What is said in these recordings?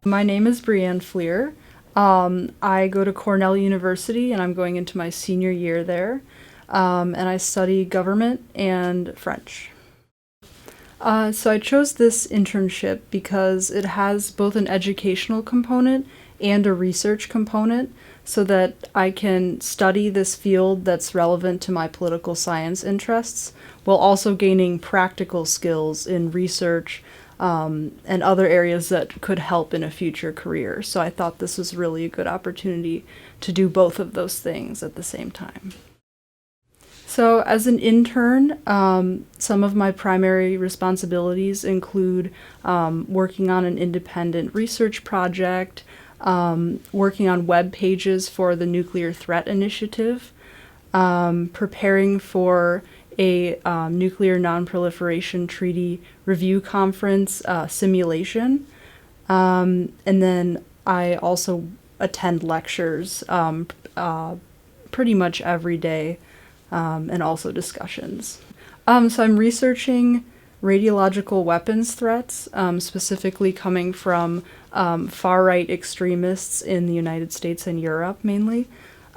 My name is BreAnne Fleer. I go to Cornell University and I'm going into my senior year there. And I study government and French. So I chose this internship because it has both an educational component and a research component so that I can study this field that's relevant to my political science interests while also gaining practical skills in research and other areas that could help in a future career. So I thought this was really a good opportunity to do both of those things at the same time. So as an intern, some of my primary responsibilities include working on an independent research project, working on web pages for the Nuclear Threat Initiative, preparing for a Nuclear Nonproliferation Treaty Review Conference simulation, and then I also attend lectures pretty much every day, and also discussions. So I'm researching radiological weapons threats, specifically coming from far-right extremists in the United States and Europe mainly.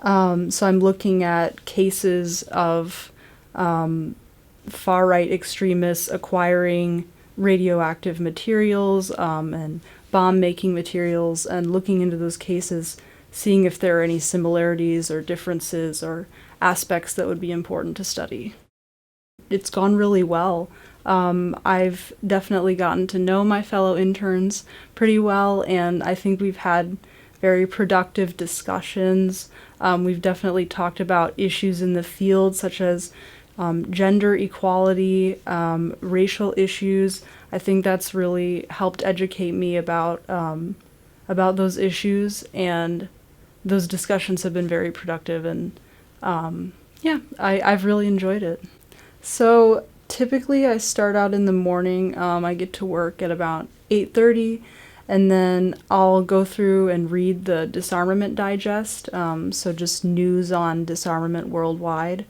So I'm looking at cases of far-right extremists acquiring radioactive materials and bomb-making materials and looking into those cases, seeing if there are any similarities or differences or aspects that would be important to study. It's gone really well. I've definitely gotten to know my fellow interns pretty well, and I think we've had very productive discussions. We've definitely talked about issues in the field such as gender equality, racial issues. I think that's really helped educate me about those issues, and those discussions have been very productive, and I've really enjoyed it. So typically I start out in the morning. I get to work at about 8:30, and then I'll go through and read the Disarmament Digest, so just news on disarmament worldwide.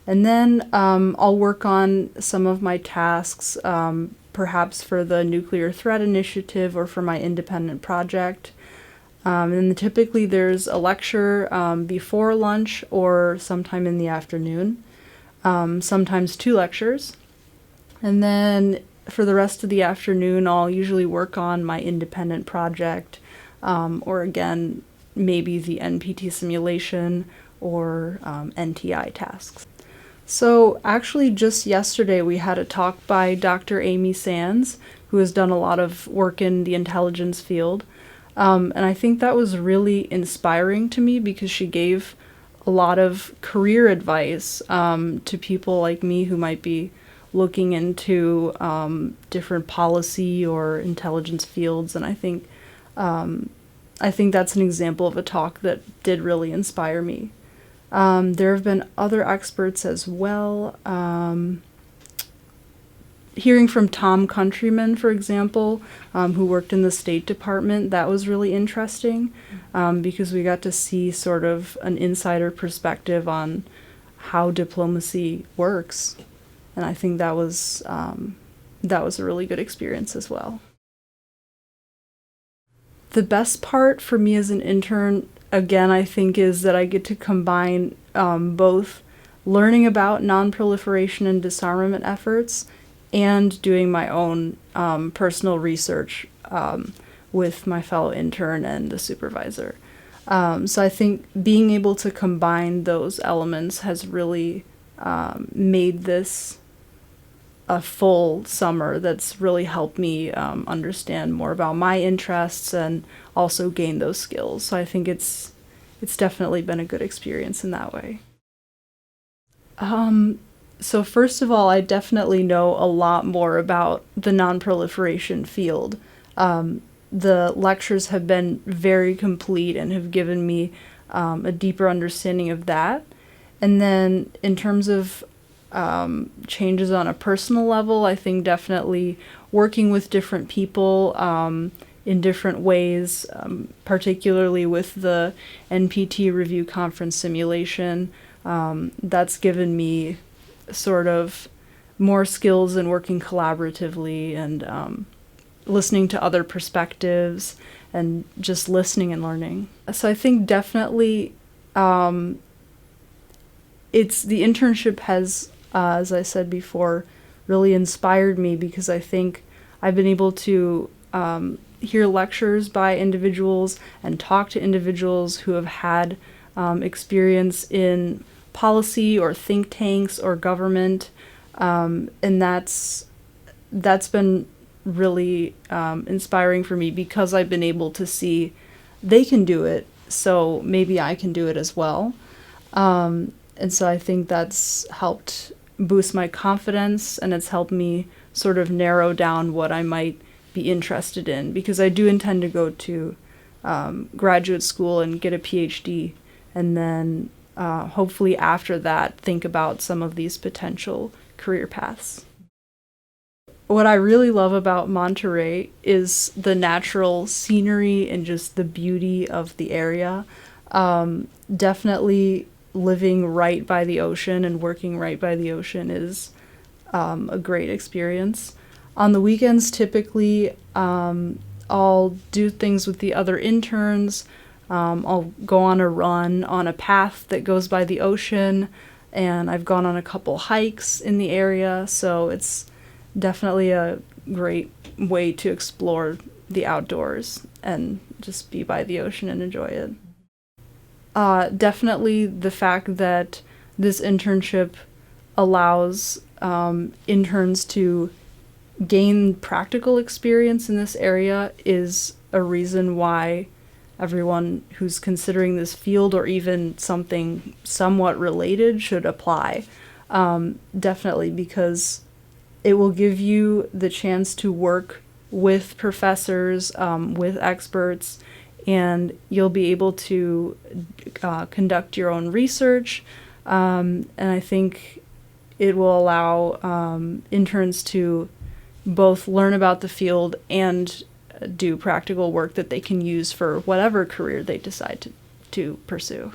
And then I'll work on some of my tasks, perhaps for the Nuclear Threat Initiative or for my independent project. And typically there's a lecture before lunch or sometime in the afternoon, sometimes 2 lectures. And then for the rest of the afternoon, I'll usually work on my independent project, or again, maybe the NPT simulation or NTI tasks. So actually just yesterday we had a talk by Dr. Amy Sands, who has done a lot of work in the intelligence field. And I think that was really inspiring to me because she gave a lot of career advice to people like me who might be looking into different policy or intelligence fields. And I think that's an example of a talk that did really inspire me. There have been other experts as well. Hearing from Tom Countryman, for example, who worked in the State Department, that was really interesting because we got to see sort of an insider perspective on how diplomacy works. And I think that was a really good experience as well. The best part for me as an intern, again, I think, is that I get to combine both learning about nonproliferation and disarmament efforts and doing my own personal research with my fellow intern and the supervisor. So I think being able to combine those elements has really made this a full summer that's really helped me understand more about my interests and also gain those skills. So I think it's definitely been a good experience in that way. So first of all, I definitely know a lot more about the nonproliferation field. The lectures have been very complete and have given me a deeper understanding of that. And then in terms of changes on a personal level, I think definitely working with different people in different ways, particularly with the NPT review conference simulation, that's given me sort of more skills in working collaboratively and listening to other perspectives and just listening and learning. So I think definitely it's the internship has, as I said before, really inspired me because I think I've been able to hear lectures by individuals and talk to individuals who have had experience in policy or think tanks or government, and that's been really inspiring for me because I've been able to see they can do it, so maybe I can do it as well. And so I think that's helped boost my confidence, and it's helped me sort of narrow down what I might be interested in, because I do intend to go to graduate school and get a PhD, and then hopefully after that think about some of these potential career paths. What I really love about Monterey is the natural scenery and just the beauty of the area. Definitely living right by the ocean and working right by the ocean is a great experience. On the weekends, typically, I'll do things with the other interns. I'll go on a run on a path that goes by the ocean, and I've gone on a couple hikes in the area, so it's definitely a great way to explore the outdoors and just be by the ocean and enjoy it. Definitely the fact that this internship allows interns to gain practical experience in this area is a reason why everyone who's considering this field or even something somewhat related should apply. Definitely, because it will give you the chance to work with professors, with experts, and you'll be able to conduct your own research. And I think it will allow interns to both learn about the field and do practical work that they can use for whatever career they decide to pursue.